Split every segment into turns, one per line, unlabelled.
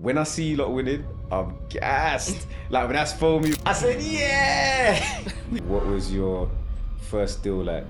When I see you lot winning, I'm gassed. Like when that's for me, I said, yeah! What was your first deal like?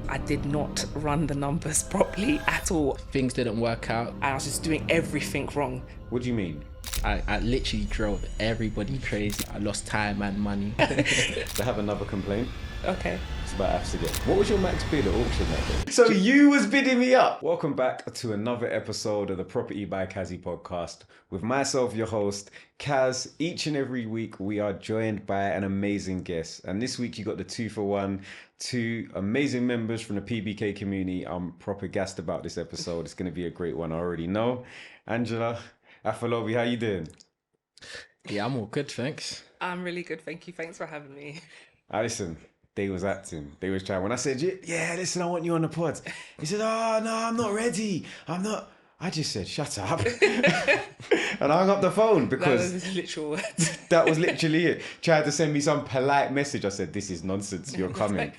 I did not run the numbers properly at all.
Things didn't work out.
I was just doing everything wrong.
What do you mean?
I literally drove everybody crazy. I lost time and money.
To have another complaint.
Okay.
It's about Afolabi. What was your max bid at auction that day? So you was bidding me up. Welcome back to another episode of the Property by Kazy podcast with myself, your host, Kaz. Each and every week we are joined by an amazing guest. And this week you got the 2-for-1, two amazing members from the PBK community. I'm proper gassed about this episode. It's going to be a great one, I already know. Angela, Afalobi, how you doing?
Yeah, I'm all good, thanks.
I'm really good, thank you. Thanks for having me.
Listen, they was acting. They was trying. When I said, yeah, listen, I want you on the pod. He said, oh, no, I'm not ready. I'm not. I just said, shut up. And I hung up the phone because...
That was literal words.
That was literally it. Tried to send me some polite message. I said, this is nonsense. You're coming.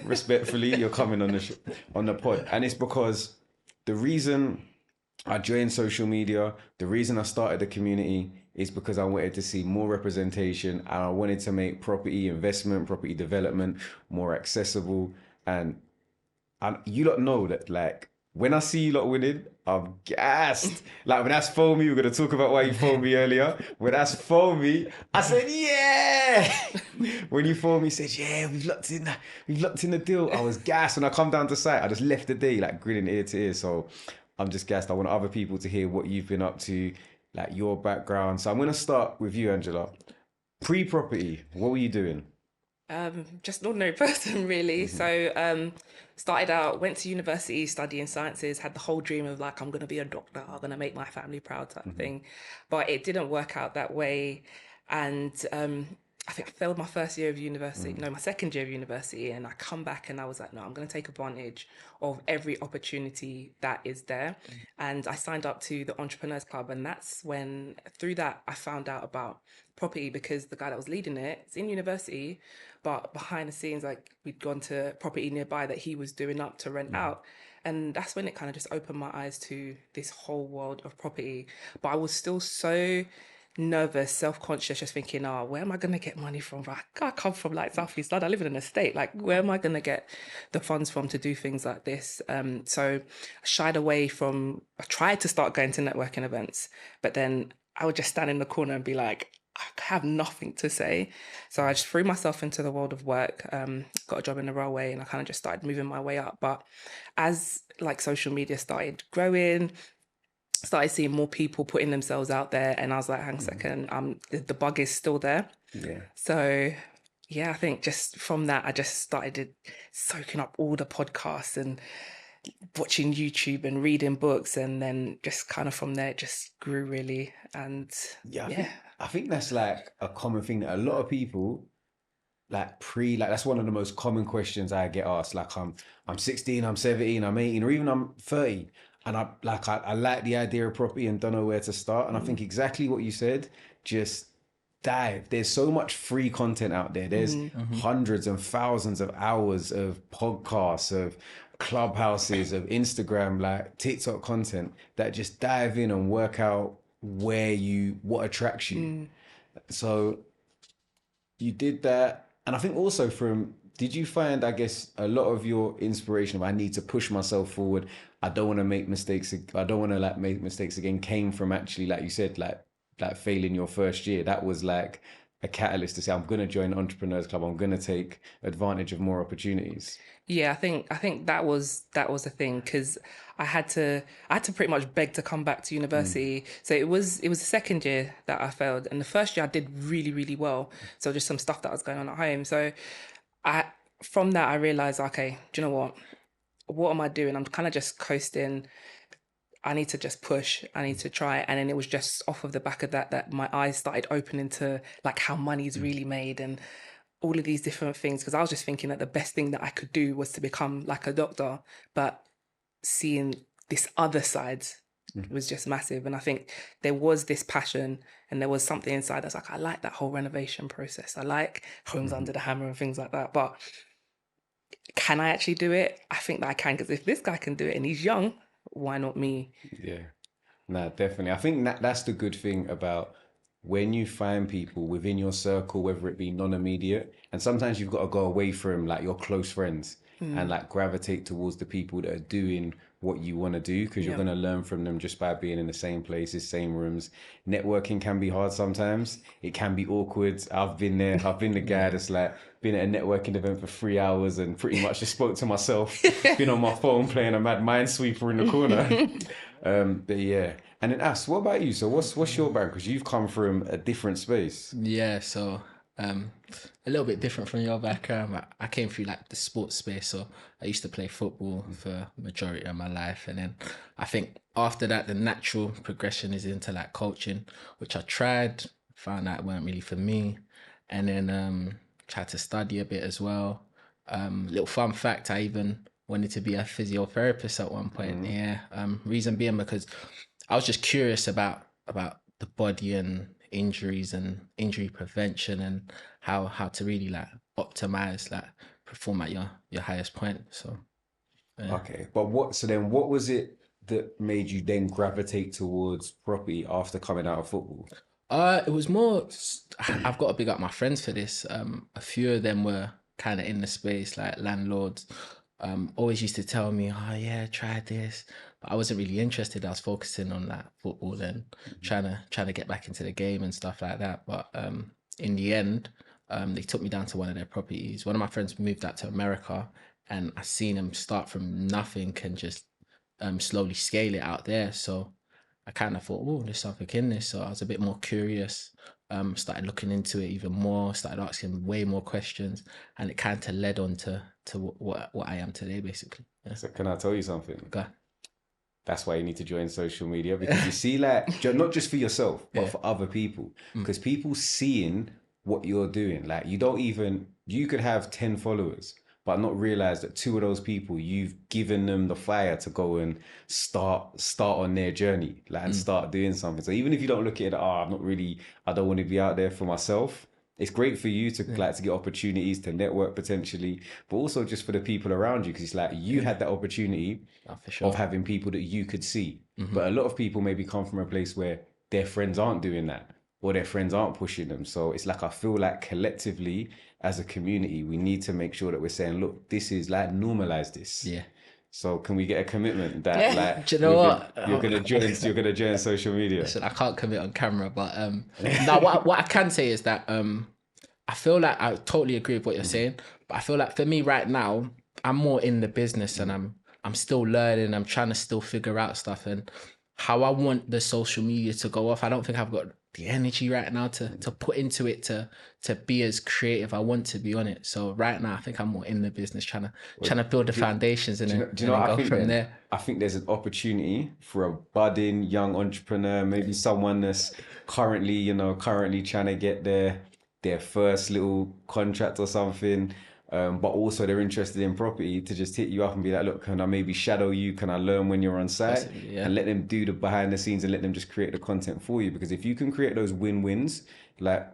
Respectfully, you're coming on the pod. And it's because the reason I joined social media, the reason I started the community is because I wanted to see more representation and I wanted to make property investment, property development more accessible. And you lot know that, like, when I see you lot winning, I'm gassed. Like, when that's for me, we're going to talk about why you phoned me earlier. When that's for me, I said, yeah. When you phoned me, said, yeah, we've locked in the deal. I was gassed. When I come down to site, I just left the day, like, grinning ear to ear. So I'm just gassed. I want other people to hear what you've been up to, like your background. So I'm going to start with you, Angela. Pre-property, what were you doing?
Just an ordinary person, really. Mm-hmm. So started out, went to university studying sciences, had the whole dream of like, I'm going to be a doctor, I'm going to make my family proud type thing. But it didn't work out that way. And I think I failed my first year of university, my second year of university. And I come back and I was like, no, I'm going to take advantage of every opportunity that is there. And I signed up to the Entrepreneurs Club. And that's when, through that, I found out about property because the guy that was leading it is in university, but behind the scenes, like we'd gone to property nearby that he was doing up to rent out. And that's when it kind of just opened my eyes to this whole world of property. But I was still so nervous, self-conscious, just thinking, where am I going to get money from? I come from like South East London, I live in an estate. Like, where am I going to get the funds from to do things like this? So I shied away from, I tried to start going to networking events, but then I would just stand in the corner and be like, I have nothing to say. So I just threw myself into the world of work, got a job in the railway, and I kind of just started moving my way up. But as like social media started growing, started seeing more people putting themselves out there, and I was like, hang a second, the bug is still there. Yeah. So yeah, I think just from that, I just started soaking up all the podcasts and watching YouTube and reading books, and then just kind of from there it just grew really. And
I think that's like a common thing that a lot of people like that's one of the most common questions I get asked. Like I'm 16, I'm 17, I'm 18, or even I'm 30. And I like the idea of property and don't know where to start. And I think exactly what you said, just dive. There's so much free content out there. There's hundreds and thousands of hours of podcasts, of clubhouses, of Instagram, like TikTok content that just dive in and work out what attracts you. So you did that. And I think also did you find, I guess, a lot of your inspiration of I need to push myself forward, I don't want to make mistakes, I don't want to like make mistakes again, came from actually, like you said, like failing your first year? That was like a catalyst to say, I'm going to join the Entrepreneurs Club, I'm going to take advantage of more opportunities.
Yeah, I think that was the thing, because I had to pretty much beg to come back to university. So it was the second year that I failed, and the first year I did really, really well. So just some stuff that was going on at home. So from that I realized, okay, do you know what am I doing? I'm kind of just coasting. I need to just push. I need to try. And then it was just off of the back of that my eyes started opening to like how money's really made and all of these different things. Because I was just thinking that the best thing that I could do was to become like a doctor, but seeing this other side was just massive. And I think there was this passion and there was something inside that's like, I like that whole renovation process. I like homes under the hammer and things like that. But can I actually do it? I think that I can, because if this guy can do it and he's young, why not me?
Yeah. No, definitely. I think that's the good thing about when you find people within your circle, whether it be non-immediate, and sometimes you've got to go away from like your close friends and like gravitate towards the people that are doing what you want to do because you're
Yeah.
going to learn from them just by being in the same places, same rooms. Networking can be hard sometimes. It can be awkward. I've been there. I've been the guy that's like been at a networking event for 3 hours and pretty much just spoke to myself, been on my phone playing a mad minesweeper in the corner. But yeah, and then As, what about you? So what's your background? Because you've come from a different space.
Yeah, so a little bit different from your background. I came through like the sports space, so I used to play football for majority of my life, and then I think after that, the natural progression is into like coaching, which I tried, found out weren't really for me, and then tried to study a bit as well. Little fun fact: I even wanted to be a physiotherapist at one point. Yeah, reason being because I was just curious about the body and injuries and injury prevention and how to really like optimize, like perform at your highest point. So yeah.
Okay, but what was it that made you then gravitate towards property after coming out of football?
It was more. I've got to big up my friends for this. A few of them were kind of in the space, like landlords. Always used to tell me, "Oh yeah, try this," but I wasn't really interested. I was focusing on that football and trying to get back into the game and stuff like that. But in the end, they took me down to one of their properties. One of my friends moved out to America, and I seen him start from nothing and just slowly scale it out there. So I kind of thought, oh, there's something in this. So I was a bit more curious, started looking into it even more, started asking way more questions, and it kind of led on to what I am today, basically. Yeah.
So can I tell you something?
Okay.
That's why you need to join social media because you see, like, not just for yourself, but
Yeah.
for other people. Because people seeing what you're doing, like, you could have 10 followers, but not realize that two of those people, you've given them the fire to go and start on their journey, like, and start doing something. So even if you don't look at it, I don't want to be out there for myself. It's great for you to like to get opportunities to network potentially, but also just for the people around you because it's like you had that opportunity
For sure.
of having people that you could see. But a lot of people maybe come from a place where their friends aren't doing that or their friends aren't pushing them. So it's like I feel like collectively as a community, we need to make sure that we're saying, look, this is like normalize this.
Yeah.
So can we get a commitment that like
Do you know what?
you're gonna join social media?
Listen, I can't commit on camera, but now what I can say is that I feel like I totally agree with what you're saying, but I feel like for me right now, I'm more in the business and I'm still learning. I'm trying to still figure out stuff and how I want the social media to go off. I don't think I've got the energy right now to put into it to be as creative I want to be on it. So right now, I think I'm more in the business, trying to build the foundations and then go from there.
I think there's an opportunity for a budding young entrepreneur, maybe someone that's currently trying to get their first little contract or something. But also they're interested in property to just hit you up and be like, look, can I maybe shadow you? Can I learn when you're on site?
Possibly, yeah.
And let them do the behind the scenes and let them just create the content for you. Because if you can create those win-wins, like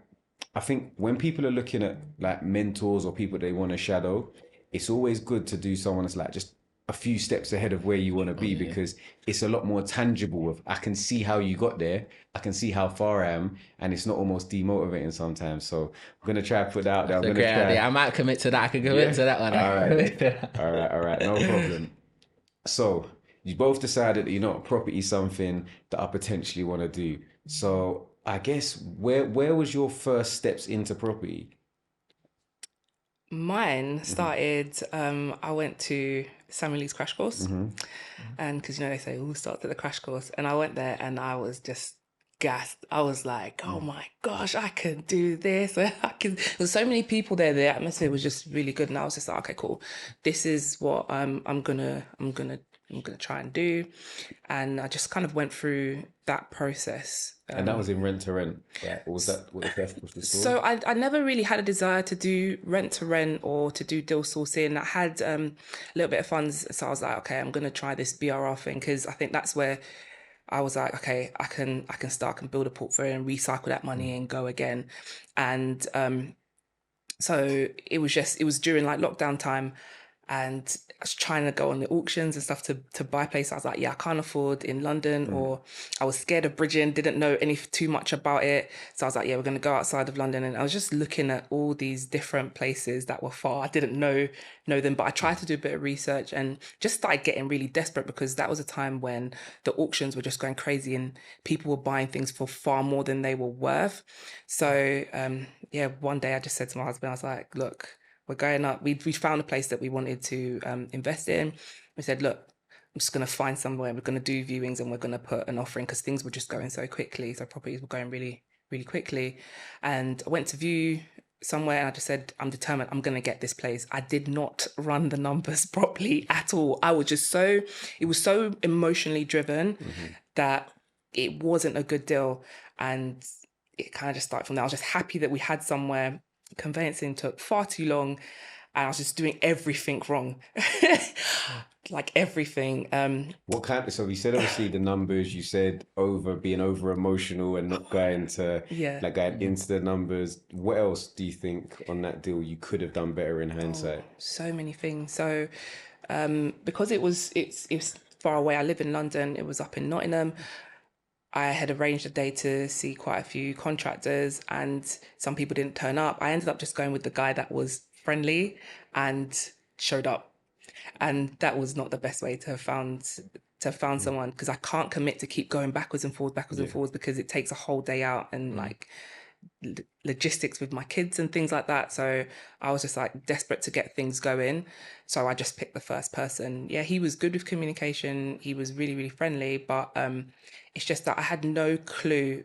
I think when people are looking at like mentors or people they want to shadow, it's always good to do someone that's like just a few steps ahead of where you want to be because it's a lot more tangible of I can see how you got there, I can see how far I am, and it's not almost demotivating sometimes. So I'm gonna try to put that out there. I'm gonna try.
I might commit to that. I can commit to that one.
All right, no problem. So you both decided that you're not property something that I potentially want to do. So I guess where was your first steps into property?
Mine started, I went to Samuel Lee's crash course. And because, they say, start at the crash course. And I went there and I was just gassed. I was like, oh my gosh, I can do this. There's so many people there. The atmosphere was just really good. And I was just like, okay, cool. This is what I'm gonna try and do. And I just kind of went through that process.
And that was in rent to rent, right? Or was that what the first was the story?
So I never really had a desire to do rent to rent or to do deal sourcing. I had a little bit of funds, so I was like, okay, I'm gonna try this BRR thing because I think that's where I was like, okay, I can start and build a portfolio and recycle that money and go again. And so it was during like lockdown time. and I was trying to go on the auctions and stuff to buy places. I was like, yeah, I can't afford in London, or I was scared of bridging, didn't know too much about it. So I was like, yeah, we're going to go outside of London. And I was just looking at all these different places that were far. I didn't know them, but I tried to do a bit of research and just started getting really desperate, because that was a time when the auctions were just going crazy and people were buying things for far more than they were worth. So yeah, one day I just said to my husband, I was like, look, we're going up. We found a place that we wanted to invest in. We said, look, I'm just going to find somewhere. We're going to do viewings and we're going to put an offer in, because things were just going so quickly. So properties were going really, really quickly. And I went to view somewhere and I just said, I'm determined, I'm going to get this place. I did not run the numbers properly at all. I was just it was so emotionally driven that it wasn't a good deal. And it kind of just started from there. I was just happy that we had somewhere. Conveyancing took far too long and I was just doing everything wrong. Like everything.
What kind of, so you said obviously the numbers, you said being over emotional and not going to going into the numbers. What else do you think on that deal you could have done better in hindsight?
So many things. So because it's far away, I live in London, it was up in Nottingham. I had arranged a day to see quite a few contractors and some people didn't turn up. I ended up just going with the guy that was friendly and showed up. And that was not the best way to have found someone, because I can't commit to keep going backwards and forwards, because it takes a whole day out and like logistics with my kids and things like that. So I was just like desperate to get things going. So I just picked the first person. Yeah, he was good with communication. He was really, really friendly, but it's just that I had no clue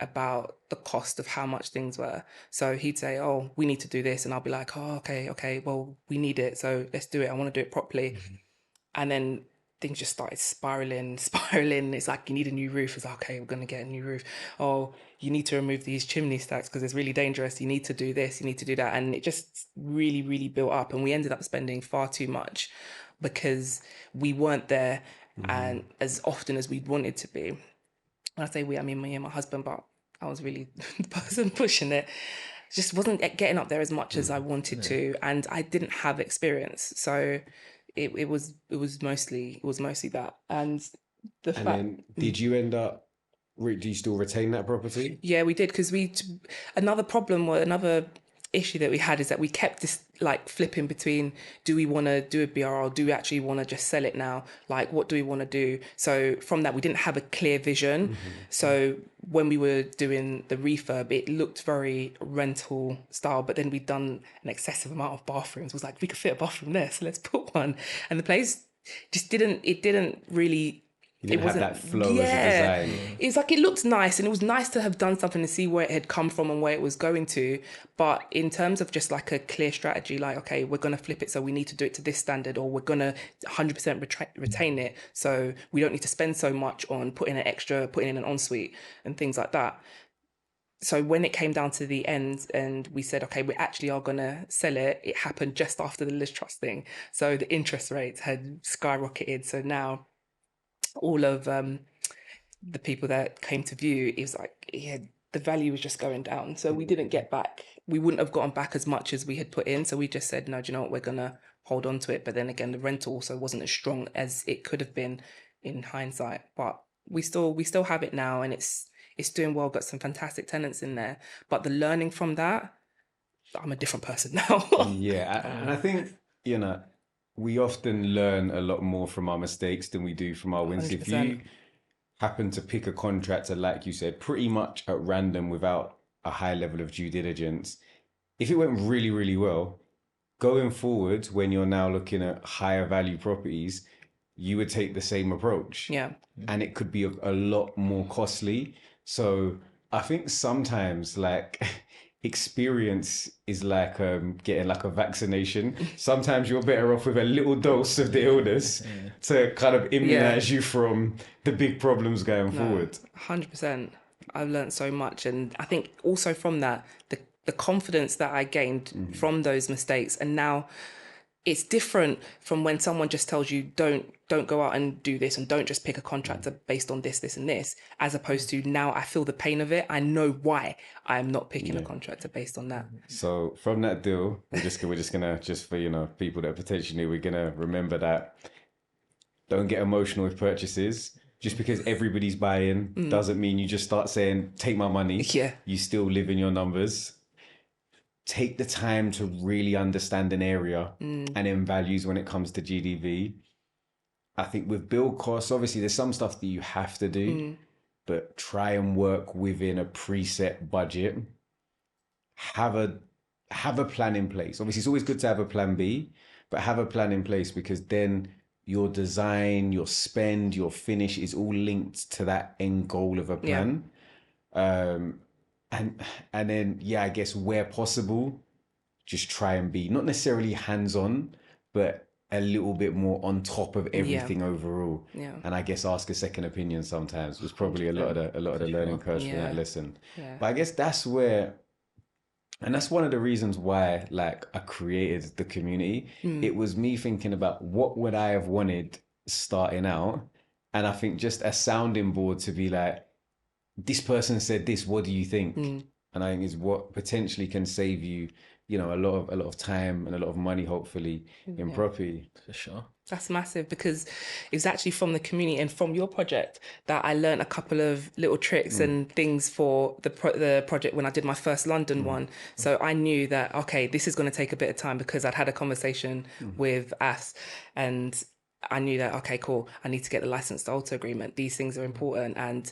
about the cost of how much things were. So he'd say, oh, we need to do this. And I'll be like, oh, okay, well, we need it. So let's do it. I want to do it properly. And then things just started spiraling. It's like, you need a new roof. It's like, okay, we're going to get a new roof. Oh, you need to remove these chimney stacks because it's really dangerous. You need to do this, you need to do that. And it just really, really built up. And we ended up spending far too much because we weren't there and as often as we wanted to be. When I say we, I mean me and my husband, but I was really the person pushing it. Just wasn't getting up there as much as I wanted to. And I didn't have experience. So it was mostly that. And
then did you end up, do you still retain that property?
Yeah, we did, because another issue that we had is that we kept this like flipping between, do we want to do a BRL, do we actually want to just sell it now, like what do we want to do? So from that we didn't have a clear vision. So when we were doing the refurb, it looked very rental style, but then we'd done an excessive amount of bathrooms. It was like, we could fit a bathroom there, so let's put one. And the place just didn't really,
you didn't have that flow as a design.
It's like, it looked nice and it was nice to have done something to see where it had come from and where it was going to. But in terms of just like a clear strategy, like, okay, we're going to flip it, so we need to do it to this standard, or we're going to 100% retain it, so we don't need to spend so much on putting in an ensuite and things like that. So when it came down to the end and we said, okay, we actually are going to sell it, it happened just after the Liz Truss thing. So the interest rates had skyrocketed. So now all of the people that came to view, it was like, the value was just going down. So we wouldn't have gotten back as much as we had put in. So we just said, no, do you know what, we're going to hold on to it. But then again, the rental also wasn't as strong as it could have been in hindsight. But we still have it now, and it's doing well, got some fantastic tenants in there. But the learning from that, I'm a different person now.
And I think, we often learn a lot more from our mistakes than we do from our wins. 100%. If you happen to pick a contractor, like you said, pretty much at random without a high level of due diligence, if it went really, really well, going forward, when you're now looking at higher value properties, you would take the same approach.
Yeah.
And it could be a lot more costly. So I think sometimes like experience is like getting like a vaccination. Sometimes you're better off with a little dose of the illness to kind of immunize you from the big problems going forward.
100%. I've learned so much. And I think also from that, the confidence that I gained from those mistakes, and now it's different from when someone just tells you don't go out and do this, and don't just pick a contractor based on this, this and this, as opposed to now I feel the pain of it. I know why I'm not picking a contractor based on that.
So from that deal, we're just gonna just for people that potentially we're gonna remember that don't get emotional with purchases. Just because everybody's buying doesn't mean you just start saying take my money.
Yeah.
You still live in your numbers. Take the time to really understand an area and then values when it comes to GDV. I think with build costs, obviously there's some stuff that you have to do, but try and work within a preset budget. Have a plan in place. Obviously, it's always good to have a plan B, but have a plan in place, because then your design, your spend, your finish is all linked to that end goal of a plan. And then I guess where possible, just try and be not necessarily hands-on, but a little bit more on top of everything overall.
Yeah.
And I guess ask a second opinion sometimes was probably a lot of the learning curves from that lesson.
Yeah.
But I guess that's where, and that's one of the reasons why like I created the community. It was me thinking about what would I have wanted starting out, and I think just a sounding board to be like, this person said this, what do you think? And I think is what potentially can save you, a lot of time and a lot of money, hopefully, in property.
For sure.
That's massive, because it was actually from the community and from your project that I learned a couple of little tricks and things for the project when I did my first London one. So I knew that, okay, this is going to take a bit of time, because I'd had a conversation with As, and I knew that, okay, cool, I need to get the license to alter agreement. These things are important, and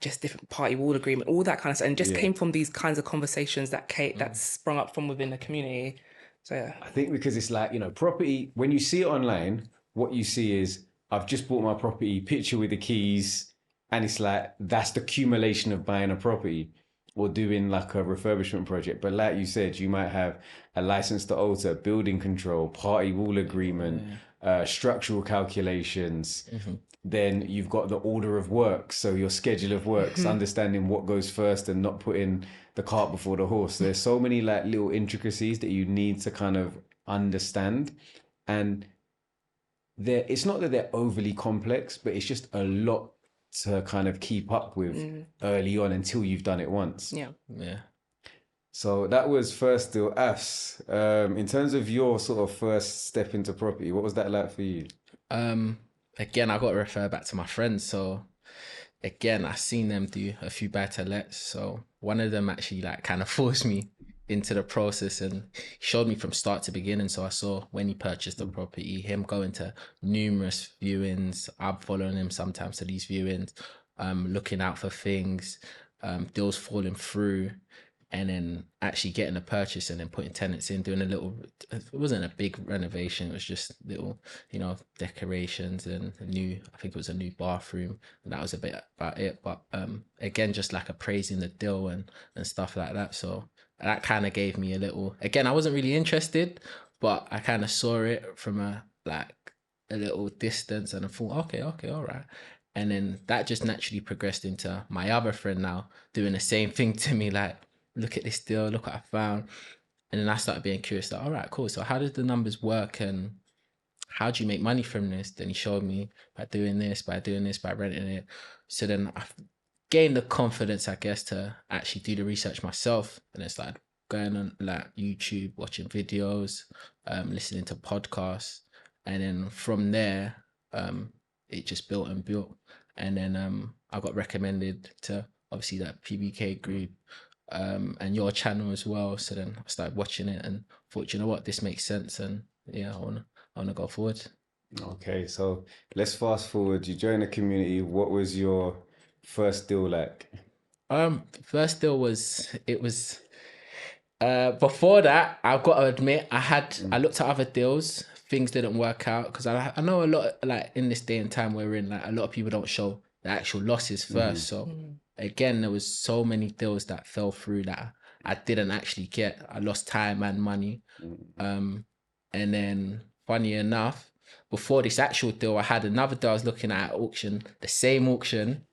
just different party wall agreement, all that kind of stuff. And just came from these kinds of conversations that that sprung up from within the community. So yeah.
I think because it's like, property, when you see it online, what you see is, I've just bought my property, picture with the keys, and it's like, that's the accumulation of buying a property or doing like a refurbishment project. But like you said, you might have a license to alter, building control, party wall agreement, structural calculations. Then you've got the order of work, so your schedule of works, understanding what goes first and not putting the cart before the horse. There's so many like little intricacies that you need to kind of understand, and it's not that they're overly complex, but it's just a lot to kind of keep up with early on until you've done it once.
Yeah.
So that was first deal. Afs, in terms of your sort of first step into property, what was that like for you?
Again, I got to refer back to my friends. So again, I seen them do a few buy-to-lets. So one of them actually like kind of forced me into the process and showed me from start to beginning. So I saw when he purchased the property, him going to numerous viewings. I'm following him sometimes to these viewings, looking out for things, deals falling through, and then actually getting a purchase and then putting tenants in, doing it wasn't a big renovation. It was just little, decorations and I think it was a new bathroom, and that was a bit about it. But again, just like appraising the deal and stuff like that. So that kind of gave me a little, again, I wasn't really interested, but I kind of saw it from a little distance, and I thought, okay, all right. And then that just naturally progressed into my other friend now doing the same thing to me, like, look at this deal, look what I found. And then I started being curious, like, all right, cool. So how does the numbers work, and how do you make money from this? Then he showed me by doing this, by renting it. So then I gained the confidence, I guess, to actually do the research myself. And then started going on like YouTube, watching videos, listening to podcasts. And then from there, it just built and built. And then I got recommended to obviously that PBK group, and your channel as well. So then I started watching it and thought, you know what, this makes sense, and I wanna go forward.
Okay, so let's fast forward. You joined the community. What was your first deal like?
First deal was before that, I've got to admit, I looked at other deals, things didn't work out, because I know a lot, like in this day and time we're in, like a lot of people don't show the actual losses first. So again, there was so many deals that fell through that I didn't actually get. I lost time and money. And then funny enough, before this actual deal, I had another deal I was looking at auction, the same auction.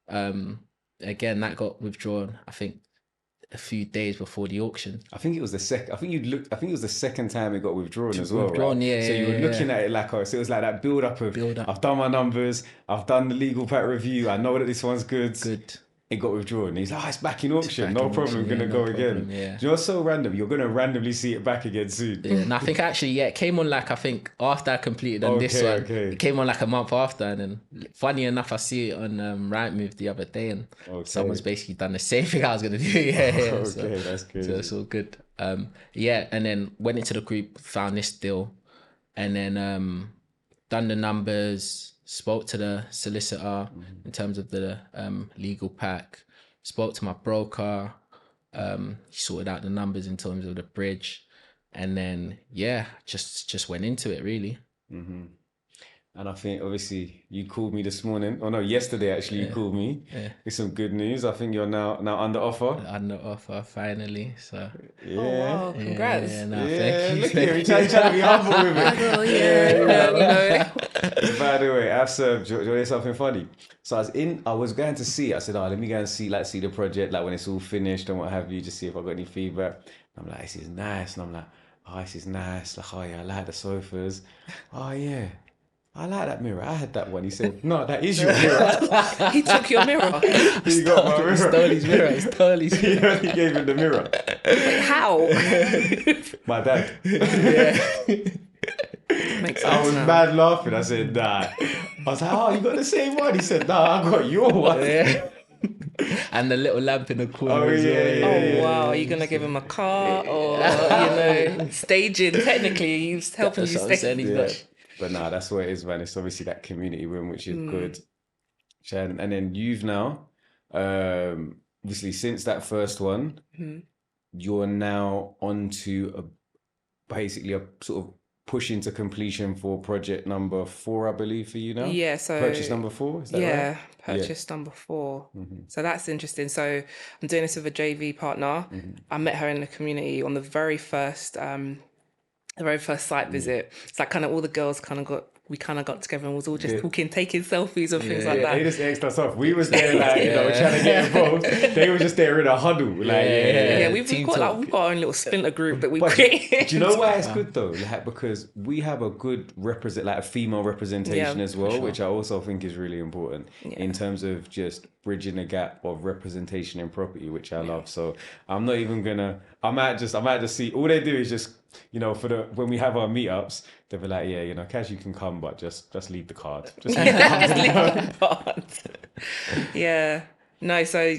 Again, that got withdrawn, I think a few days before the auction.
I think it was the second. I think you looked. I think it was the second time it got withdrawn as well.
Withdrawn,
right?
yeah,
So you were
yeah,
looking at it like, oh, so it was like that build up of.
Build up.
I've done my numbers. I've done the legal pack review. I know that this one's good.
Good.
It got withdrawn. And he's like, oh, it's back in auction.
back
No
in
problem.
auction,
We're gonna
yeah,
go
no
again.
problem, yeah.
Do you know what's so random? You're gonna randomly see it back again soon.
Yeah, and I think actually, yeah, it came on like, I think after I completed on this one, it came on like a month after. And then funny enough, I see it on Rightmove the other day, and someone's basically done the same thing I was going to do. Yeah,
so, that's good.
So it's all good. Yeah, and then went into the group, found this deal, and then done the numbers, spoke to the solicitor in terms of the legal pack, spoke to my broker, he sorted out the numbers in terms of the bridge, and then just went into it really.
Mm-hmm. And I think obviously you called me this morning. Oh no, yesterday actually you called me with some good news. I think you're now under offer.
Under offer finally. So
yeah.
Oh wow, congrats.
Thank you. Look here, you're trying to be humble with it. By the way, I've served. Do you want to hear something funny? So I was going to see it. I said, let me go and see the project, like when it's all finished and what have you, just see if I got any feedback. And I'm like, this is nice. And I'm like, oh, this is nice. Like, oh yeah, I like the sofas. Oh yeah, I like that mirror. I had that one. He said, no, that is your mirror.
He took your mirror.
He got my mirror.
Stole his mirror.
He gave him the mirror.
Wait, how?
My dad.
Makes sense
I was
now.
mad laughing. I said, nah. I was like, oh, you got the same one? He said, nah, I got your one.
Yeah. And the little lamp in the corner.
Oh,
as well.
yeah.
Oh wow, are you gonna give him a car or staging? Technically, he's helping you
That's what I'm
stage.
saying, he's
Yeah.
got-
But nah, that's what it is, man. It's obviously that community room, which is good. And then you've now, obviously, since that first one, you're now onto basically a sort of push into completion for project number 4, I believe, for you now.
Yeah, so
Purchase number 4, is that right?
Purchase number 4. So that's interesting. So I'm doing this with a JV partner. I met her in the community on the very first site visit. It's like kind of all the girls kind of got together and was all just talking, taking selfies and things like that.
They just asked us off. We was there like, trying to get involved. They were just there in a huddle. Like,
We've got our own little splinter group that we created.
Do you know why it's good though? Like, because we have a good a female representation as well, which I also think is really important in terms of just bridging the gap of representation in property, which I love. So I'm not even gonna. I might just see. All they do is just, when we have our meetups, they'll be like, Kazy, you can come, but just leave the card. Just leave the card.
Yeah. No, so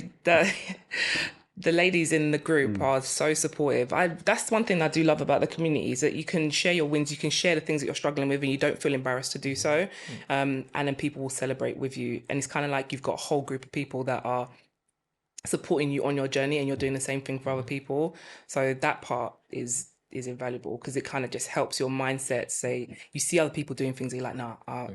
the ladies in the group are so supportive. That's one thing I do love about the community, is that you can share your wins, you can share the things that you're struggling with, and you don't feel embarrassed to do so. And then people will celebrate with you. And it's kind of like you've got a whole group of people that are supporting you on your journey, and you're doing the same thing for other people. So that part is invaluable, because it kind of just helps your mindset. Say you see other people doing things, you're like, nah, I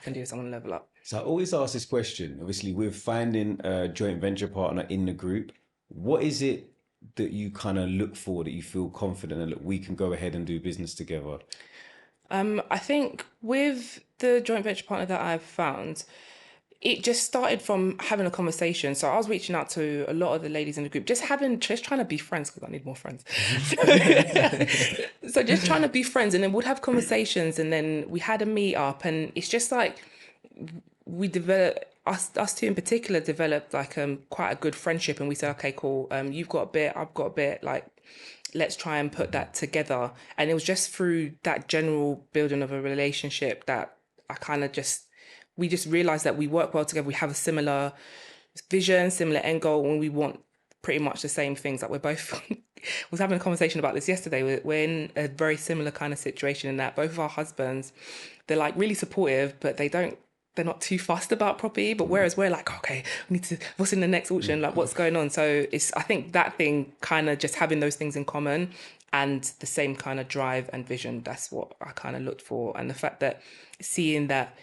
can do this, I'm gonna level up.
So I always ask this question, obviously, with finding a joint venture partner in the group, what is it that you kind of look for, that you feel confident that, look, we can go ahead and do business together?
I think with the joint venture partner that I've found, it just started from having a conversation. So I was reaching out to a lot of the ladies in the group, just trying to be friends, because I need more friends. So just trying to be friends, and then we'd have conversations, and then we had a meet up, and it's just like we developed, us two in particular developed like quite a good friendship, and we said, okay, cool, you've got a bit, I've got a bit, like let's try and put that together. And it was just through that general building of a relationship that we just realized that we work well together. We have a similar vision, similar end goal, and we want pretty much the same things. Like, we're both was having a conversation about this yesterday. We're in a very similar kind of situation, in that both of our husbands, they're like really supportive, but they're not too fussed about property. But whereas we're like, okay, we need to, what's in the next auction? Like, what's going on? So I think that thing, kind of just having those things in common and the same kind of drive and vision, that's what I kind of looked for. And the fact that seeing that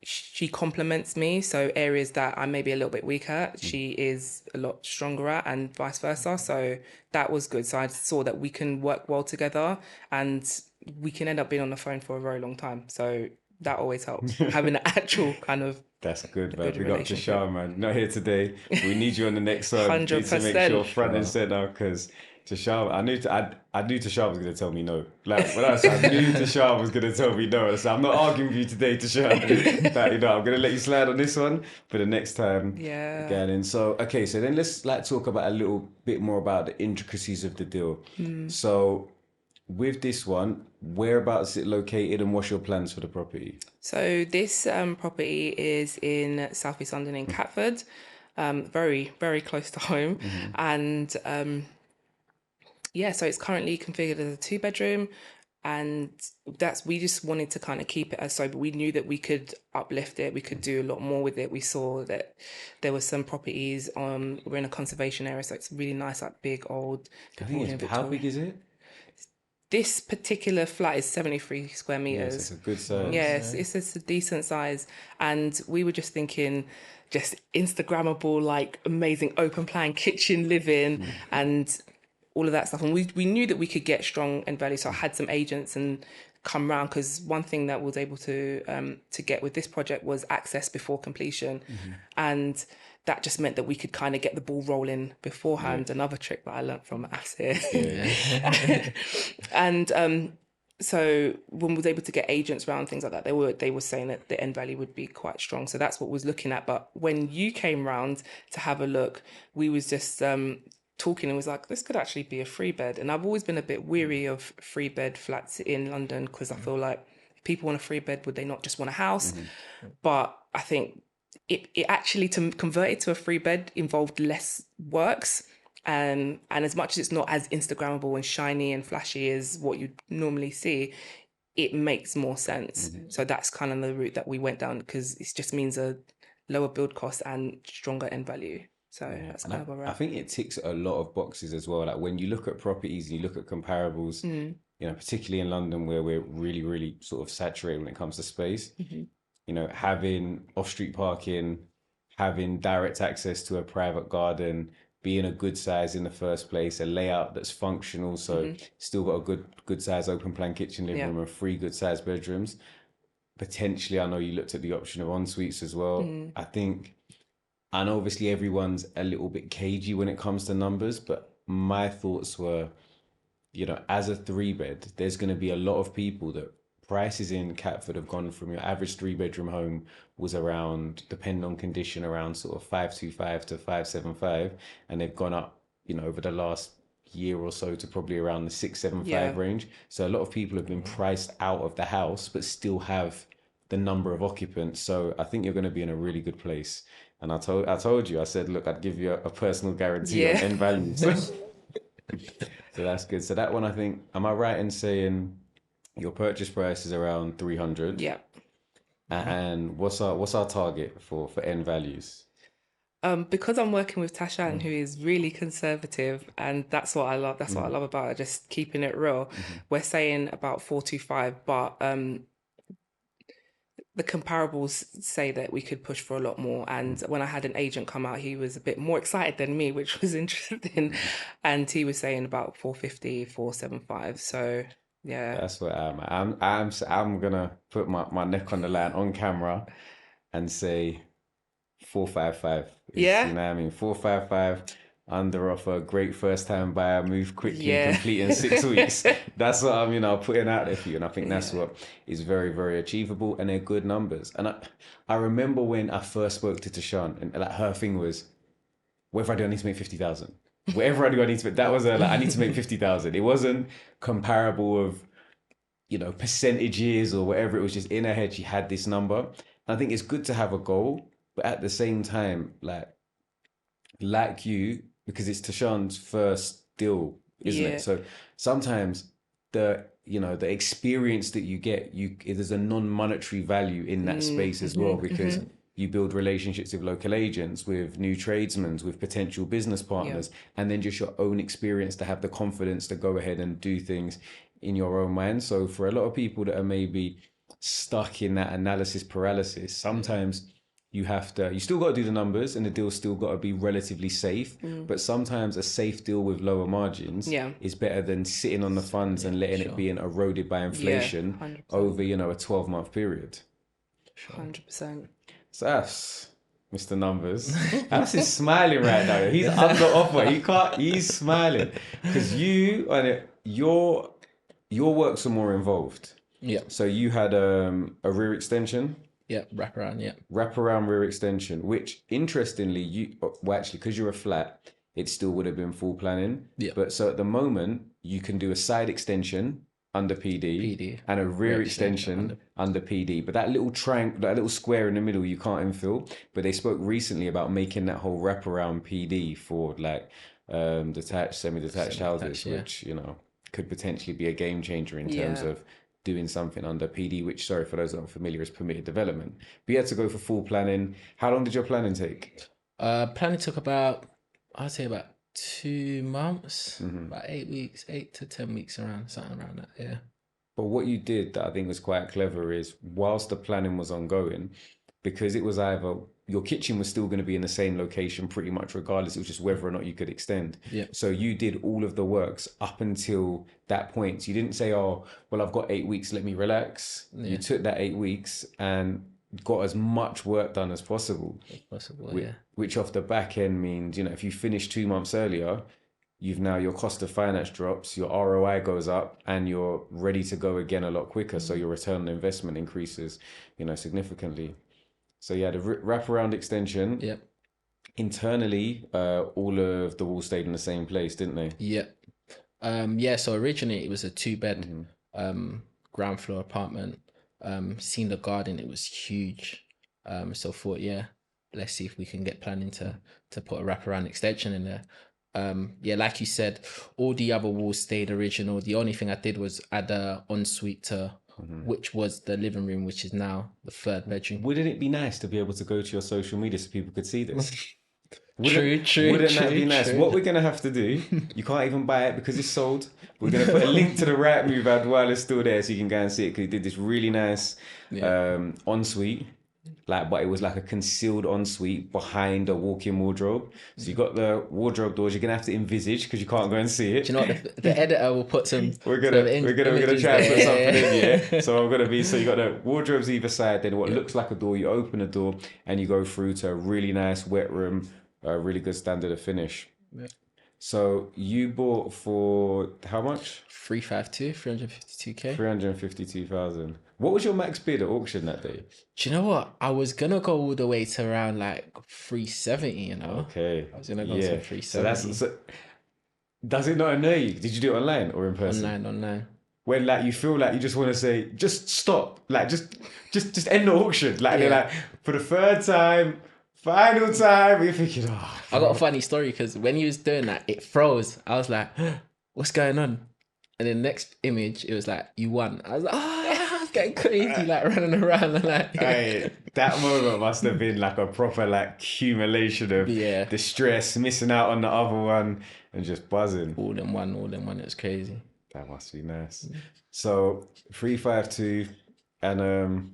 she complements me, so areas that I may be a little bit weak at, she is a lot stronger at, and vice versa. So that was good. So I saw that we can work well together, and we can end up being on the phone for a very long time. So that always helps, having an actual kind of
That's good, man.
good
Big up to
relationship.
Shah, man. Not here today. We need you on the next one. Need to make
100%.
sure front and center, because Tashar, I knew Tashar was gonna tell me no. Like when I said I knew Tashar was gonna tell me no. So I'm not arguing with you today, Tashar. That, I'm gonna let you slide on this one for the next time.
Yeah.
Again, and so so then let's like talk about a little bit more about the intricacies of the deal. So with this one, whereabouts is it located, and what's your plans for the property?
So this property is in South East London in Catford, very, very close to home. And so it's currently configured as a 2-bedroom. And we just wanted to kind of keep it as so, but we knew that we could uplift it. We could do a lot more with it. We saw that there were some properties we're in a conservation area, so it's really nice, like big, old.
How big is it?
This particular flat is 73 square meters.
Yes, it's a good size.
Yes, it's a decent size. And we were just thinking, just Instagrammable, like amazing open plan kitchen living and all of that stuff. And we knew that we could get strong end value. So I had some agents and come round, because one thing that we was able to get with this project was access before completion. And that just meant that we could kind of get the ball rolling beforehand. Another trick that I learned from Asir. And so when we was able to get agents around, things like that, they were saying that the end value would be quite strong. So that's what we was looking at. But when you came round to have a look, we was just talking and was like, this could actually be a 3-bed. And I've always been a bit weary of 3-bed flats in London, because I feel like if people want a 3-bed, would they not just want a house? But I think it actually, to convert it to a 3-bed, involved less works. And as much as it's not as Instagrammable and shiny and flashy as what you normally see, it makes more sense. So that's kind of the route that we went down, because it just means a lower build cost and stronger end value. So that's kind of where we're at.
I think it ticks a lot of boxes as well. Like when you look at properties and you look at comparables, particularly in London, where we're really, really sort of saturated when it comes to space, having off-street parking, having direct access to a private garden, being a good size in the first place, a layout that's functional, so still got a good size open plan kitchen, living room, and 3 good size bedrooms. Potentially, I know you looked at the option of en suites as well. I know obviously everyone's a little bit cagey when it comes to numbers, but my thoughts were, as a 3-bed, there's going to be a lot of people that prices in Catford have gone from your average 3-bedroom home was around, depending on condition, around sort of 525 to 575, and they've gone up, over the last year or so to probably around the 675 range. So a lot of people have been priced out of the house, but still have the number of occupants. So I think you're going to be in a really good place. And I told you, I said, look, I'd give you a personal guarantee on end value. So that's good. So that one, I think, am I right in saying your purchase price is around 300?
Yeah.
And what's our target for end values?
Because I'm working with Tashan, who is really conservative, and that's what I love. That's what I love about her, just keeping it real. We're saying about 425, but the comparables say that we could push for a lot more. And when I had an agent come out, he was a bit more excited than me, which was interesting. And he was saying about 450, 475. So yeah,
that's what I'm gonna put my neck on the line on camera and say 455.
Yeah,
you know what I mean, 455 under offer, great first time buyer, move quickly, complete in 6 weeks. That's what I'm putting out there for you, and I think that's what is very, very achievable, and they're good numbers. And I remember when I first spoke to Tashan, and like her thing was, whatever I do, I need to make 50,000. Whatever I do, I need to make. That was I need to make 50,000. It wasn't comparable of percentages or whatever. It was just in her head she had this number. And I think it's good to have a goal, but at the same time, like you, because it's Tashan's first deal, isn't it? So sometimes the experience that you get, there's a non-monetary value in that space as well, because you build relationships with local agents, with new tradesmen, with potential business partners, and then just your own experience to have the confidence to go ahead and do things in your own mind. So for a lot of people that are maybe stuck in that analysis paralysis, sometimes you still got to do the numbers, and the deal's still got to be relatively safe. But sometimes a safe deal with lower margins is better than sitting on the funds and letting it being eroded by inflation over, a 12-month period.
100%.
So that's Mr. Numbers. That's is smiling right now. He's under offer. He can't. He's smiling because you and your works are more involved.
Yeah.
So you had a rear extension.
Yeah. Wraparound. Yeah.
Wraparound rear extension, which interestingly, actually, because you're a flat, it still would have been full planning.
Yeah.
But so at the moment, you can do a side extension under PD and a rear extension under PD. But that little triangle, that little square in the middle, you can't infill. But they spoke recently about making that whole wraparound PD for like detached, semi-detached houses, which, you know, could potentially be a game changer in terms of doing something under PD, which, sorry, for those that aren't familiar, is permitted development. But you had to go for full planning. How long did your planning take?
Planning took about, I'd say about 2 months, about 8 weeks, 8 to 10 weeks around, something around that, yeah.
But what you did that I think was quite clever is whilst the planning was ongoing, because it was either your kitchen was still going to be in the same location pretty much regardless, it was just whether or not you could extend.
Yeah.
So you did all of the works up until that point. So you didn't say, oh, well, I've got 8 weeks, let me relax. Yeah. You took that 8 weeks and got as much work done as possible. Which off the back end means, you know, if you finish 2 months earlier, your cost of finance drops, your ROI goes up, and you're ready to go again a lot quicker. So your return on investment increases, you know, significantly. So yeah, the wraparound extension.
Yep.
Internally, all of the walls stayed in the same place, didn't they?
Yep. Yeah. So originally it was a 2-bed, ground floor apartment. Seen the garden, it was huge. So thought, yeah, let's see if we can get planning to put a wraparound extension in there. Yeah, like you said, all the other walls stayed original. The only thing I did was add a ensuite to which was the living room, which is now the 3rd bedroom.
Wouldn't it be nice to be able to go to your social media so people could see this?
Wouldn't
that be nice? What we're going to have to do, you can't even buy it because it's sold. We're going to put a link to the Rightmove ad while it's still there so you can go and see it, because he did this really nice ensuite. But it was like a concealed ensuite behind a walk-in wardrobe. So you got the wardrobe doors. You're gonna have to envisage because you can't go and see it.
Do you know what? The editor will put some.
we're gonna try and put something in. Yeah. So I'm gonna be. So you got the wardrobes either side. Then what looks like a door. You open a door and you go through to a really nice wet room. A really good standard of finish. Yeah. So you bought for how much?
352K.
352,000. What was your max bid at auction that day?
Do you know what? I was gonna go all the way to around like 370. You know.
Okay.
I was gonna go to 370.
So does it not annoy you? Did you do it online or in person?
Online.
When like you feel like you just want to say, just stop, like just end the auction, like they're like for the 3rd time. Final time, you're thinking, oh.
I got a funny story because when he was doing that, it froze. I was like, what's going on? And then next image, it was like, you won. I was like, oh, yeah, I was getting crazy, like running around and like.
Hey, that moment must have been like a proper like accumulation of distress, missing out on the other one, and just buzzing.
All in one. It was crazy.
That must be nice. So 352, and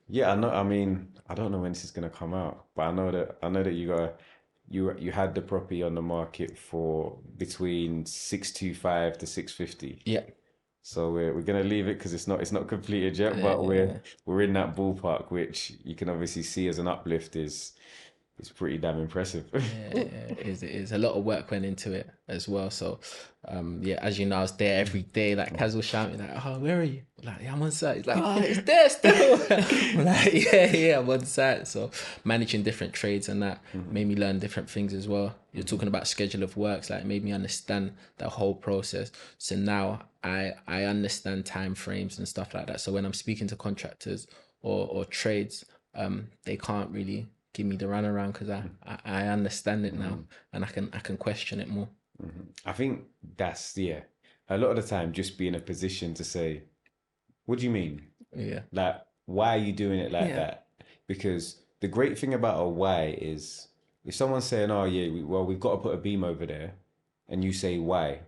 yeah, I know. I mean, I don't know when this is gonna come out, but I know that you had the property on the market for between 625 to 650.
Yeah.
So we're gonna leave it because it's not completed yet, but we're in that ballpark, which you can obviously see as an uplift is pretty damn impressive.
It is. A lot of work went into it as well. So, as you know, I was there every day. Like Kazy was shouting, like, "Oh, where are you?" Like, yeah, I'm on site. He's like, "Oh, it's there still." I'm like, yeah, I'm on site. So managing different trades and that made me learn different things as well. You're talking about schedule of works, like made me understand the whole process. So now I understand time frames and stuff like that. So when I'm speaking to contractors or trades, they can't really give me the runaround because I understand it now and I can question it more.
I think that's a lot of the time just be in a position to say, what do you mean?
Yeah.
Like, why are you doing it like that? Because the great thing about a why is if someone's saying, oh yeah, we've got to put a beam over there, and you say why,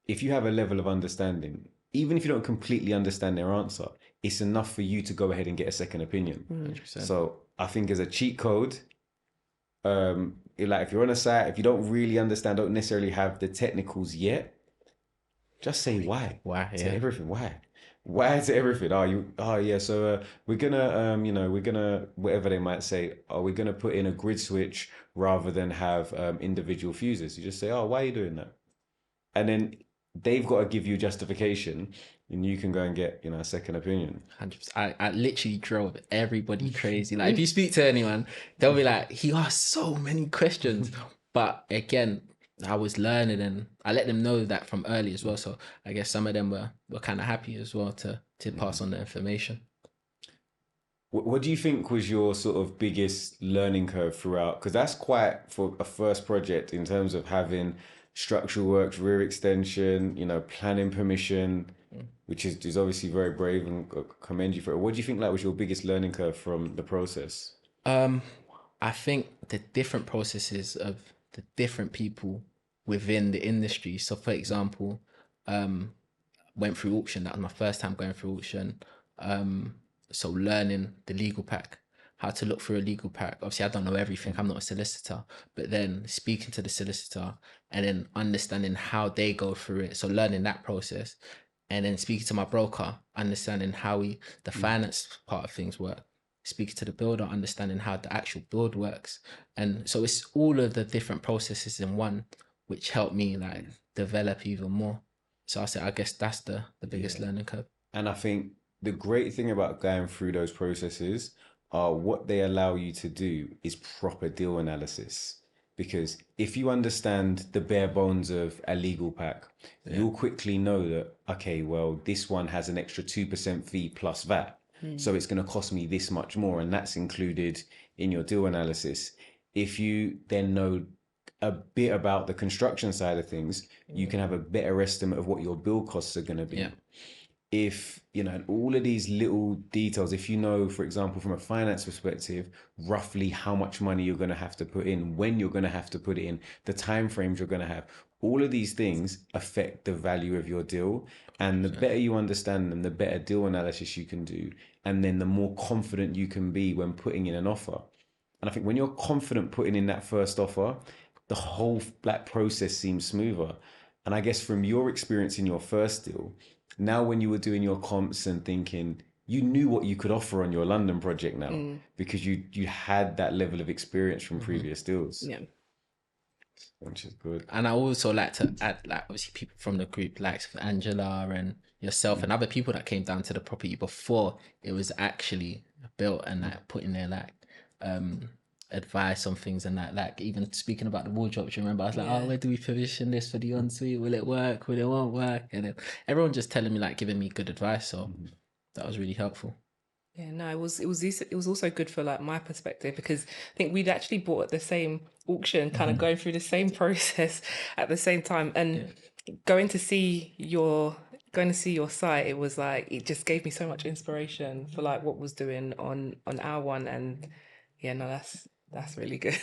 if you have a level of understanding, even if you don't completely understand their answer, it's enough for you to go ahead and get a second opinion.
100%.
So I think as a cheat code, like if you're on a site, if you don't really understand, don't necessarily have the technicals yet, just say why.
Why?
Say everything. Why? Why is it everything? Yeah. So we're gonna, we're gonna whatever they might say. Are we gonna put in a grid switch rather than have individual fuses? You just say, oh, why are you doing that? And then they've got to give you justification, and you can go and get, a second opinion.
100%. I literally drove everybody crazy. Like if you speak to anyone, they'll be like, he asked so many questions. But again, I was learning and I let them know that from early as well. So I guess some of them were kind of happy as well to pass on the information.
What do you think was your sort of biggest learning curve throughout? Because that's quite for a first project in terms of having structural works, rear extension, planning permission, which is obviously very brave and commend you for it. What do you think was your biggest learning curve from the process?
I think the different processes of the different people within the industry. So for example, went through auction. That was my first time going through auction. So learning the legal pack, how to look through a legal pack. Obviously, I don't know everything. I'm not a solicitor, but then speaking to the solicitor and then understanding how they go through it. So learning that process, and then speaking to my broker, understanding how the finance part of things work. Speaking to the builder, understanding how the actual build works, and so it's all of the different processes in one, which helped me develop even more. So I guess that's the biggest learning curve.
And I think the great thing about going through those processes are what they allow you to do is proper deal analysis. Because if you understand the bare bones of a legal pack, you'll quickly know that, okay, well, this one has an extra 2% fee plus VAT. So it's going to cost me this much more. And that's included in your deal analysis. If you then know a bit about the construction side of things, you can have a better estimate of what your build costs are going to be. If all of these little details, if for example, from a finance perspective, roughly how much money you're going to have to put in, when you're going to have to put it in, the time frames you're going to have, all of these things affect the value of your deal. And the better you understand them, the better deal analysis you can do, and then the more confident you can be when putting in an offer. And I think when you're confident putting in that first offer, the whole process seems smoother. And I guess from your experience in your first deal, now when you were doing your comps and thinking, you knew what you could offer on your London project now, because you had that level of experience from previous deals.
Yeah.
Which is good.
And I also like to add, obviously people from the group, like Angela and yourself and other people that came down to the property before it was actually built, and putting their advice on things, and even speaking about the wardrobe. Do you remember? I was like, oh, where do we position this for the ensuite? Will it work? Will it won't work? And then everyone just telling me, giving me good advice. So that was really helpful.
Yeah, no, it was also good for my perspective, because I think we'd actually bought at the same auction, kind of going through the same process at the same time, and going to see your site. It was it just gave me so much inspiration for what was doing on our one, and that's really good.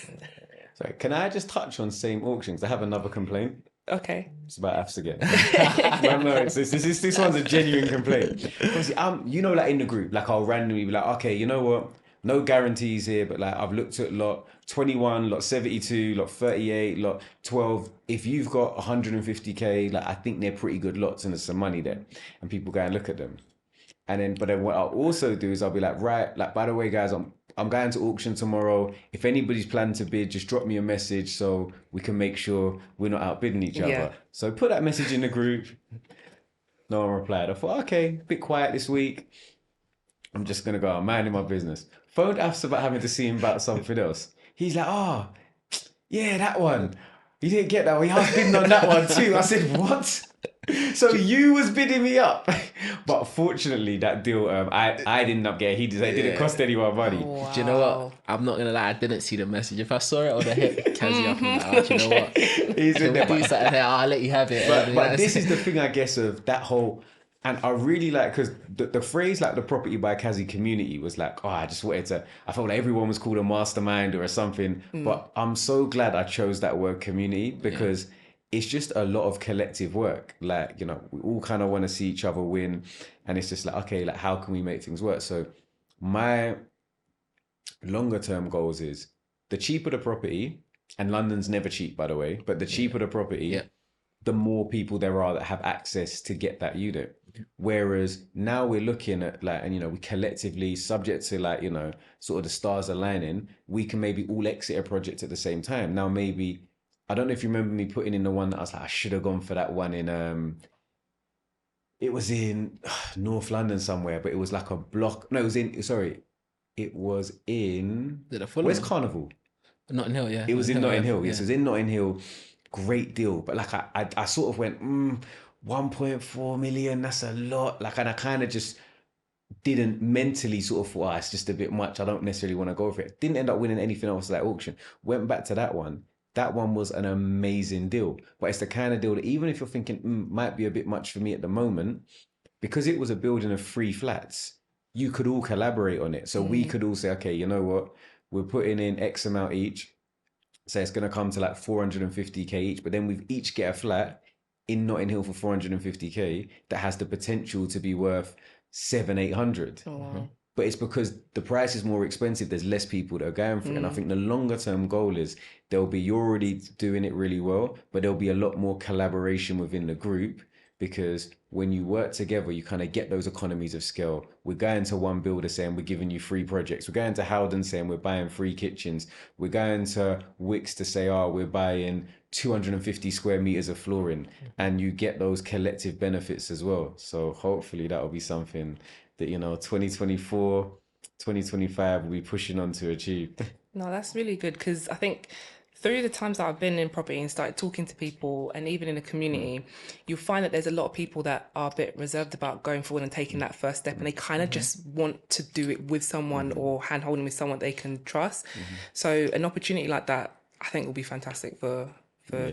So can I just touch on same auctions? I have another complaint.
Okay.
It's about apps again. No, this one's a genuine complaint. Obviously, in the group, I'll randomly be like, okay, you know what? No guarantees here, but I've looked at lot 21, lot 72, lot 38, lot 12. If you've got 150K, I think they're pretty good lots and there's some money there. And people go and look at them. But then what I'll also do is I'll be like, right, by the way, guys, I'm going to auction tomorrow. If anybody's planning to bid, just drop me a message so we can make sure we're not outbidding each other. So put that message in the group. No one replied. I thought, okay, a bit quiet this week. I'm just going to go out minding my business. Phoned Afs about having to see him about something else. He's like, oh, yeah, that one. He didn't get that one. He was bidding on that one too. I said, what? So you was bidding me up. But fortunately, that deal, I didn't up get. It didn't cost anyone money.
Oh, wow.
Do you know what? I'm not gonna lie, I didn't see the message. If I saw it, I would have hit Kazy up and do you know what?
He's in there.
Do something there. I'll let you have it.
But this is the thing, I guess, of that whole. And I really because the phrase the Property by Kazy community was I just wanted to, I felt like everyone was called a mastermind or something. But I'm so glad I chose that word community, because it's just a lot of collective work. We all kind of want to see each other win. And it's just okay, how can we make things work? So my longer term goals is the cheaper the property, and London's never cheap, by the way, but the cheaper the property, the more people there are that have access to get that unit. Whereas now we're looking at like, and we collectively, subject to like, sort of the stars aligning, we can maybe all exit a project at the same time. Now, maybe, I don't know if you remember me putting in the one that I was like, I should have gone for that one in, it was in North London somewhere, but it was like a block. No, it was in
Did I follow
West
me?
Carnival.
Notting Hill, yeah.
It was in Notting Hill.
yeah.
Yes, it was in Notting Hill. Great deal. But like I sort of went, 1.4 million, that's a lot. Like, and I kind of just didn't mentally sort of thought, it's just a bit much. I don't necessarily want to go for it. Didn't end up winning anything else at that auction. Went back to that one. That one was an amazing deal. But it's the kind of deal that even if you're thinking, might be a bit much for me at the moment, because it was a building of 3 flats, you could all collaborate on it. So we could all say, okay, you know what? We're putting in X amount each. So it's going to come to like 450k each, but then we each get a flat in Notting Hill for 450k that has the potential to be worth 700-800.
Oh, wow.
But it's because the price is more expensive. There's less people that are going for it. And I think the longer term goal is you're already doing it really well, but there'll be a lot more collaboration within the group, because when you work together, you kind of get those economies of scale. We're going to one builder saying we're giving you 3 projects. We're going to Howden saying we're buying 3 kitchens. We're going to Wicks to say, we're buying 250 square meters of flooring, and you get those collective benefits as well. So hopefully that'll be something that, 2024, 2025 will be pushing on to achieve.
No, that's really good, because I think through the times that I've been in property and started talking to people, and even in the community, you'll find that there's a lot of people that are a bit reserved about going forward and taking that first step, and they kind of just want to do it with someone or hand holding with someone they can trust. So an opportunity like that, I think, will be fantastic for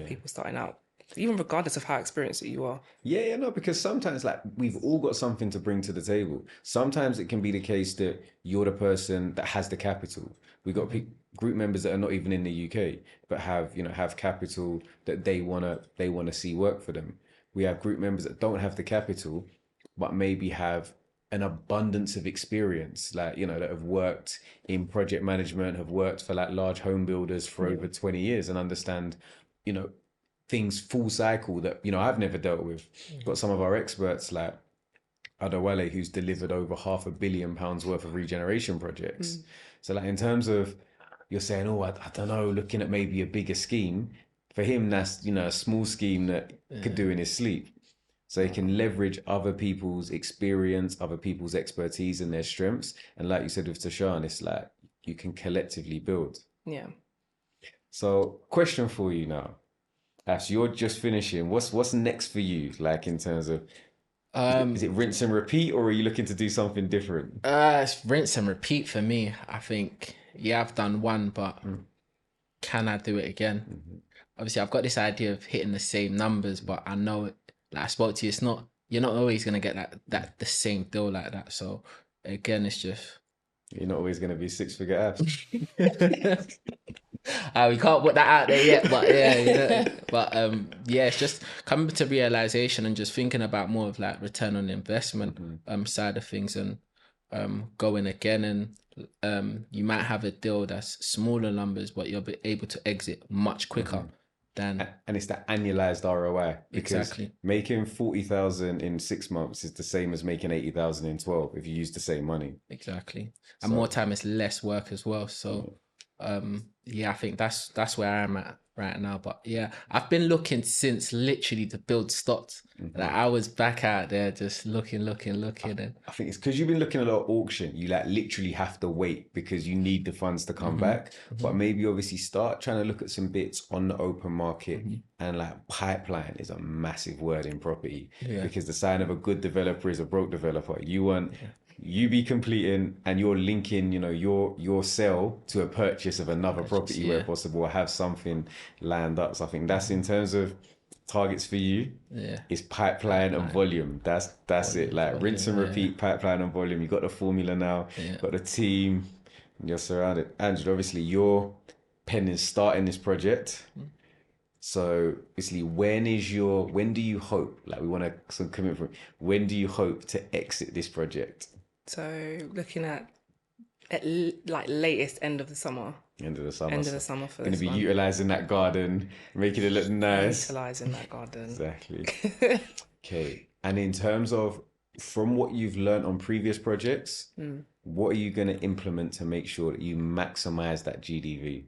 people starting out, even regardless of how experienced you are.
Yeah, no, because sometimes like we've all got something to bring to the table. Sometimes it can be the case that you're the person that has the capital. We've got group members that are not even in the UK, but have capital that they wanna see work for them. We have group members that don't have the capital, but maybe have an abundance of experience, like, that have worked in project management, have worked for like large home builders for over 20 years and understand, things full cycle that, I've never dealt with. Got some of our experts like Adewale, who's delivered over £500 million worth of regeneration projects. So like in terms of, you're saying, I don't know, looking at maybe a bigger scheme, for him, that's, a small scheme that could do in his sleep. So he can leverage other people's experience, other people's expertise and their strengths. And like you said with Tashan, it's like you can collectively build.
Yeah.
So question for you now. Ash, you're just finishing. What's next for you? Like in terms of, is it rinse and repeat, or are you looking to do something different?
It's rinse and repeat for me. I think, I've done one, but can I do it again? Obviously, I've got this idea of hitting the same numbers, but I know, like I spoke to you, you're not always gonna get that the same deal like that. So again, it's just,
You're not always going to be 6-figure Ash.
we can't put that out there yet, but it's just coming to realization and just thinking about more of like return on investment side of things, and going again, and you might have a deal that's smaller numbers, but you'll be able to exit much quicker than.
And it's that annualized ROI, because
Exactly.
making 40,000 in 6 months is the same as making 80,000 in 12 if you use the same money.
Exactly, and more time is less work as well. So. I think that's where I am at right now. But I've been looking since literally the build stopped. Like I was back out there just looking, and
I think it's because you've been looking at a lot of auction. You like literally have to wait because you need the funds to come back. But maybe obviously start trying to look at some bits on the open market. And like pipeline is a massive word in property, because the sign of a good developer is a broke developer. You be completing and you're linking, your sale to a purchase of another property where possible, or have something lined up. So I think that's in terms of targets for you. It's pipeline and volume. That's volume, it. Like rinse and repeat, pipeline and volume. You got the formula now. Got the team. You're surrounded. Angela, obviously you're pending starting this project. So basically, when do you hope? Like we want some commitment. When do you hope to exit this project?
So looking at like latest end of the summer.
End of the summer.
End of the summer for
Going to
this
be
one.
utilising that garden, making it look nice.
Utilising that garden.
Exactly. Okay. And in terms of, from what you've learned on previous projects, what are you going to implement to make sure that you maximise that GDV?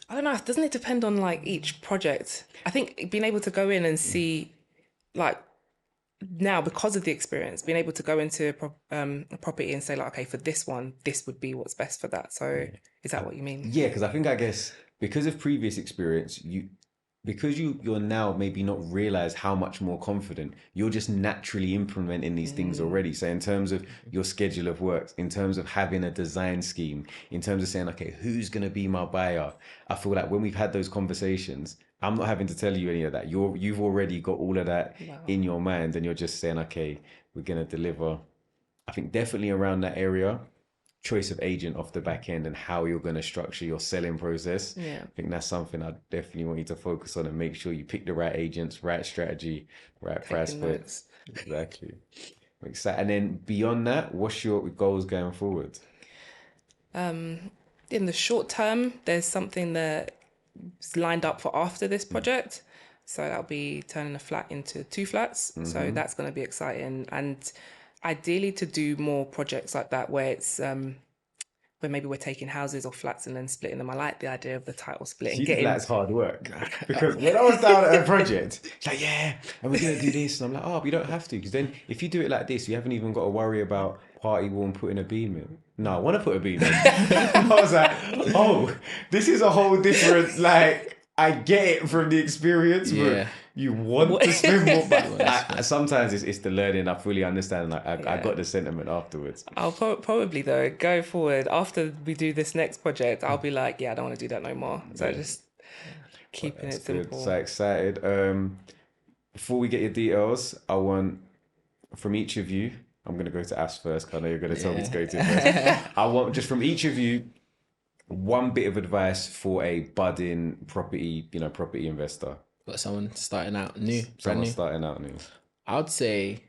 I don't know. Doesn't it depend on like each project? I think being able to go in and see, like, now because of the experience, being able to go into a property and say like, okay, for this one, this would be what's best for that. So is that what you mean?
Yeah, because I guess because of previous experience, you're now maybe not realize how much more confident you're just naturally implementing these things already. So in terms of your schedule of work, in terms of having a design scheme, in terms of saying, okay, who's going to be my buyer? I feel like when we've had those conversations, I'm not having to tell you any of that. You've already got all of that in your mind, and you're just saying, okay, we're going to deliver. I think definitely around that area, choice of agent off the back end and how you're going to structure your selling process.
Yeah.
I think that's something I definitely want you to focus on and make sure you pick the right agents, right strategy, right price point. Exactly. And then beyond that, what's your goals going forward?
In the short term, there's something that's lined up for after this project. So that'll be turning a flat into 2 flats. So that's going to be exciting. And ideally to do more projects like that where it's where maybe we're taking houses or flats and then splitting them. I like the idea of the title split.
See, that's hard work. Because when I was down at a project, it's like, yeah, and we're going to do this. And I'm like, oh, but you don't have to. Because then if you do it like this, you haven't even got to worry about party wall and putting a beam in. No, I want to put a beam in. I was like, oh, this is a whole different, like, I get it from the experience, but you want to spend more. But sometimes it's the learning. I fully understand. Like I got the sentiment afterwards.
I'll probably though go forward after we do this next project. I'll be like, yeah, I don't want to do that no more. So just keeping it simple.
So excited. Before we get your details, I want from each of you. I'm gonna go to Ash first. Cause I know you're gonna tell me to go to first. I want just from each of you one bit of advice for a budding property investor.
Got someone starting out new,
starting out new.
I would say,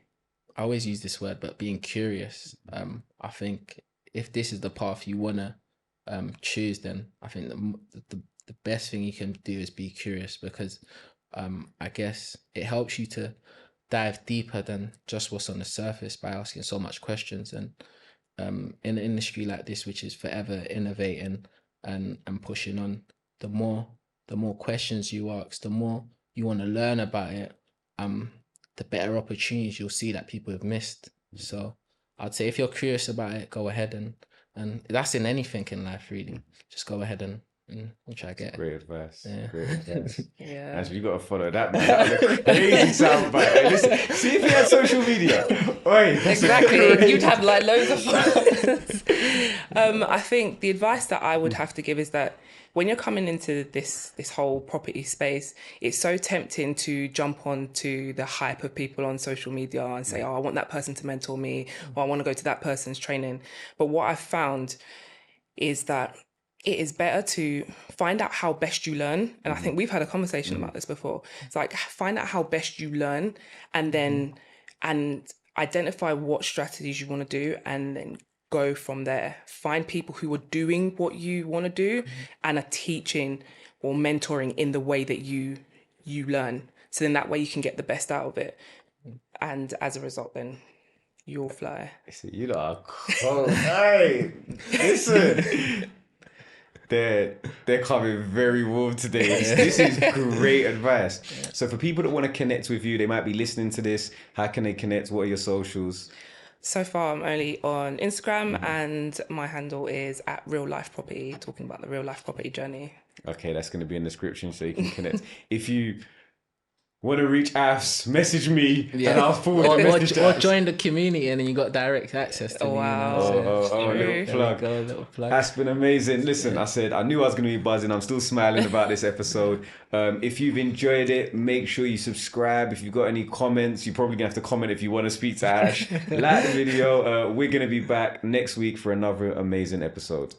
I always use this word, but being curious. I think if this is the path you wanna choose, then I think the best thing you can do is be curious, because I guess it helps you to dive deeper than just what's on the surface by asking so much questions. And in an industry like this, which is forever innovating and pushing on, the more questions you ask, the more you want to learn about it, the better opportunities you'll see that people have missed. So I'd say if you're curious about it, go ahead and that's in anything in life, really. Just go ahead and try to get it.
Great advice.
Yeah.
Great advice.
Yeah.
Actually, you got to follow that. Man. That was a crazy soundbite. Listen, see if you had social media. Oi,
exactly. You'd have like loads of followers. I think the advice that I would have to give is that when you're coming into this whole property space, it's so tempting to jump onto the hype of people on social media and say, oh, I want that person to mentor me, or I want to go to that person's training. But what I've found is that it is better to find out how best you learn. And I think we've had a conversation about this before. It's like, find out how best you learn and then and identify what strategies you want to do and then go from there. Find people who are doing what you want to do and are teaching or mentoring in the way that you learn. So then that way you can get the best out of it. And as a result, then you'll fly.
See, you lot are cold. Hey, listen. They're coming very warm today. This is great advice. So for people that want to connect with you, they might be listening to this. How can they connect? What are your socials?
So far, I'm only on Instagram and my handle is @reallifeproperty, talking about the real life property journey.
Okay, that's going to be in the description so you can connect. If you want to reach Afs, message me and I'll forward the message to
or
Afs.
join the community and then you got direct access to me.
Wow.
Oh, little plug. That's been amazing. Listen, I knew I was going to be buzzing. I'm still smiling about this episode. If you've enjoyed it, make sure you subscribe. If you've got any comments, you're probably going to have to comment if you want to speak to Ash. Like the video. We're going to be back next week for another amazing episode.